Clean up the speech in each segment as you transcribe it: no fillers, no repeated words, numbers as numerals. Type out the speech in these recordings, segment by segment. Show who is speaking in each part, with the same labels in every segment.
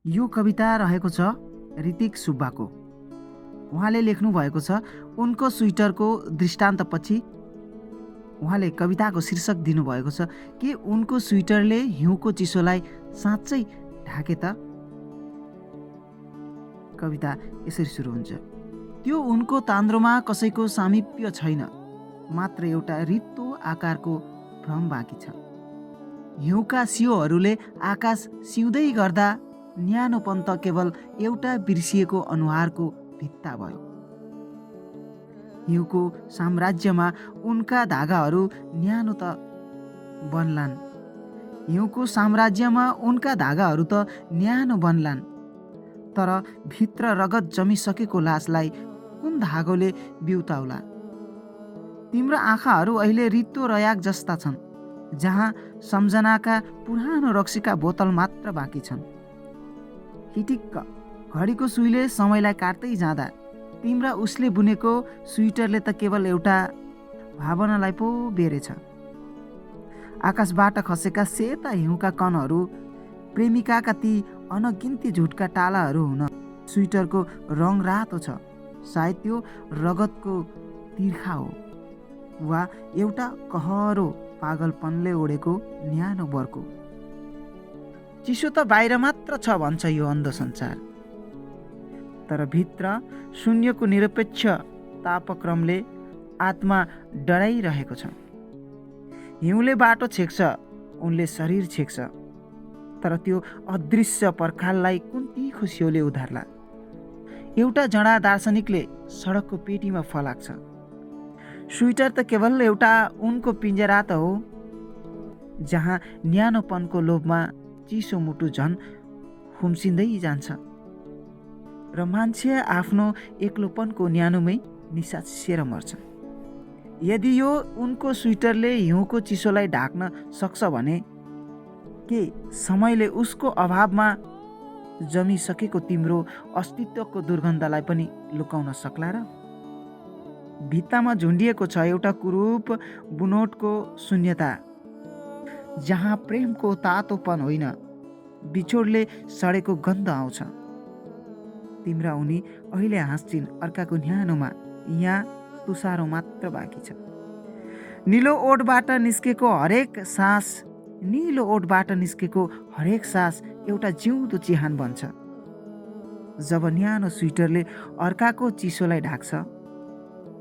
Speaker 1: यो कविता रहेको छ ऋतिक सुब्बाको। उहाँले लेख्नु भएको छ उनको स्वेटरको दृष्टान्तपछि उहाँले कविताको शीर्षक दिनुभएको छ कि उनको स्वेटरले हिउँको चिसोलाई साँच्चै ढाके त। कविता यसरी सुरु हुन्छ। त्यो उनको तान्द्रोमा कसैको सामिप्य छैन, मात्र एउटा रित्तो आकारको भ्रम बाँकी छ। हिउँका सियोहरूले आकाश सिउँदै गर्दा न्यानोपन त केवल एउटा बिर्सिएको अनुहारको भित्ता भयो। हिउँको साम्राज्यमा उनका धागाहरू न्यानो त बन्लान्, हिउँको साम्राज्यमा उनका धागाहरू त न्यानो बन्लान्, तर भित्र रगत जमिसकेको लासलाई कुन धागोले बिउताउला। तिम्रो आँखाहरू अहिले रित्तो रयाक जस्ता छन्, जहाँ सम्झनाका पुरानो रक्सीका बोतल मात्र बाँकी छन्। हिटिक्क घडीको सुईले समयलाई काट्दै जाँदा तिम्रा उसले बुनेको स्वेटरले त केवल एउटा भावनालाई पो बेरेछ। आकाशबाट खसेका सेता हिउँका कणहरू प्रेमिकाका ती अनगिन्ती झुटका टालाहरू हुन स्वेटरको रङ रातो छ। सायद त्यो रगतको तिर्खा हो, वा एउटा कहरो पागलपनले ओढेको न्यानो बर्को। चिसो त बाहिर मात्र छ भन्छ यो अन्ध संसार, तर भित्र शून्यको निरपेक्ष तापक्रमले आत्मा डराइरहेको छ। हिउँले बाटो छेक्छ, उनले शरीर छेक्छ, तर त्यो अदृश्य पर्खाललाई कुन तीखो सियोले उधार्ला। एउटा जडा दार्शनिकले सडकको पेटीमा फलाक्छ। स्वेटर त केवल एउटा उनको पिञ्जरा त हो, जहाँ न्यानोपनको लोभमा चिसो मुटु झन् खुम्सिँदै जान्छ र मान्छे आफ्नो एक्लोपनको न्यानोमै निसासिएर मर्छ। यदि यो उनको स्वेटरले हिउँको चिसोलाई ढाक्न सक्छ भने के समयले उसको अभावमा जमिसकेको तिम्रो अस्तित्वको दुर्गन्धलाई पनि लुकाउन सक्ला र? भित्तामा झुन्डिएको छ एउटा कुरूप बुनोटको शून्यता, जहाँ प्रेमको तातोपन होइन, बिछोडले सडेको गन्ध आउँछ। तिम्रा उनी अहिले हाँस्छिन् अर्काको न्यानोमा, यहाँ तुसारो मात्र बाँकी छ। निलो ओठबाट निस्केको हरेक सास, निलो ओठबाट निस्केको हरेक सास एउटा जिउँदो चिहान बन्छ। जब न्यानो स्वेटरले अर्काको चिसोलाई ढाक्छ,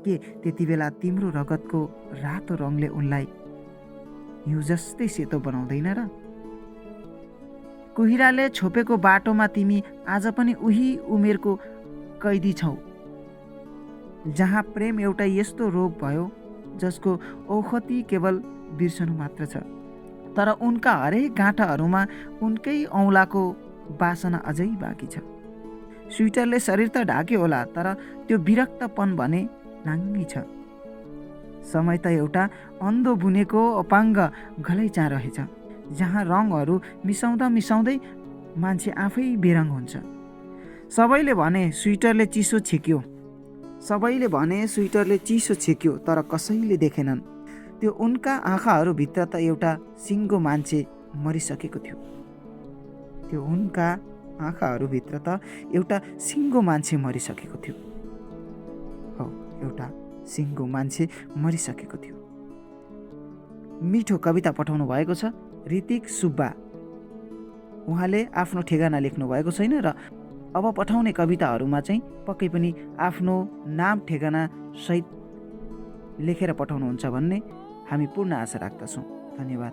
Speaker 1: के त्यति बेला तिम्रो रगतको रातो रङले उनलाई हिउँ जस्तै सेतो बनाउँदैन र? कुहिराले छोपेको बाटोमा तिमी आज पनि उही उमेरको कैदी छौ, जहाँ प्रेम एउटा यस्तो रोग भयो जसको औखती केवल बिर्सनु मात्र छ, तर उनका हरेक गाँठाहरूमा उनकै औँलाको बासना अझै बाँकी छ। स्वेटरले शरीर त ढाक्यो होला, तर त्यो विरक्तपन भने नाङ्गी छ। समय त एउटा अन्धो बुनेको अपाङ्ग गलैँचा रहेछ, जहाँ रङहरू मिसाउँदा मिसाउँदै मान्छे आफै बेरङ हुन्छ। सबैले भने स्वेटरले चिसो छेक्यो, सबैले भने स्वेटरले चिसो छेक्यो, तर कसैले देखेनन् त्यो उनका आँखाहरूभित्र त एउटा सिङ्गो मान्छे मरिसकेको थियो। त्यो उनका आँखाहरूभित्र त एउटा सिङ्गो मान्छे मरिसकेको थियो। हो, एउटा सिङ्गो मान्छे मरिसकेको थियो। मिठो कविता पठाउनु भएको छ ऋतिक सुब्बा। उहाँले आफ्नो ठेगाना लेख्नु भएको छैन र अब पठाउने कविताहरूमा चाहिँ पक्कै पनि आफ्नो नाम ठेगाना सहित लेखेर पठाउनुहुन्छ भन्ने हामी पूर्ण आशा राख्दछौँ। धन्यवाद।